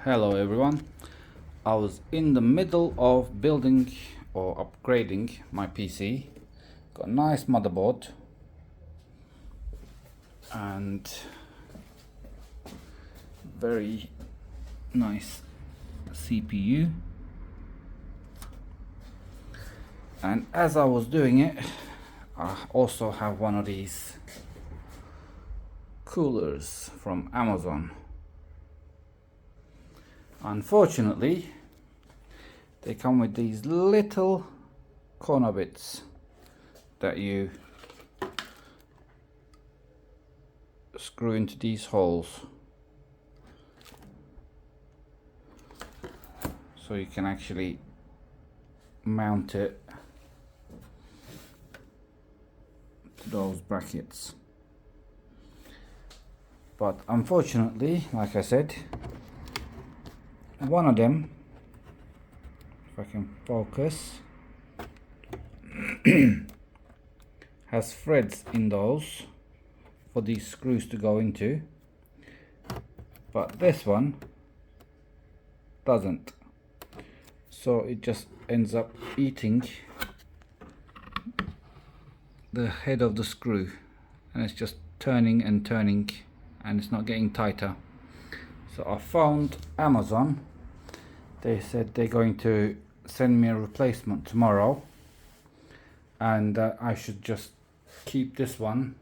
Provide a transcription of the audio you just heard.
Hello everyone. I was in the middle of building or upgrading my PC. Got a nice motherboard and very nice CPU, and as I was doing it, I also have one of these coolers from Amazon. Unfortunately, they come with these little corner bits that you screw into these holes, so you can actually mount it to those brackets. But unfortunately, like I said, one of them, if I can focus, has threads in those for these screws to go into, but this one doesn't, so it just ends up eating the head of the screw, and it's just turning and turning and it's not getting tighter. So I found Amazon. They said they're going to send me a replacement tomorrow, and I should just keep this one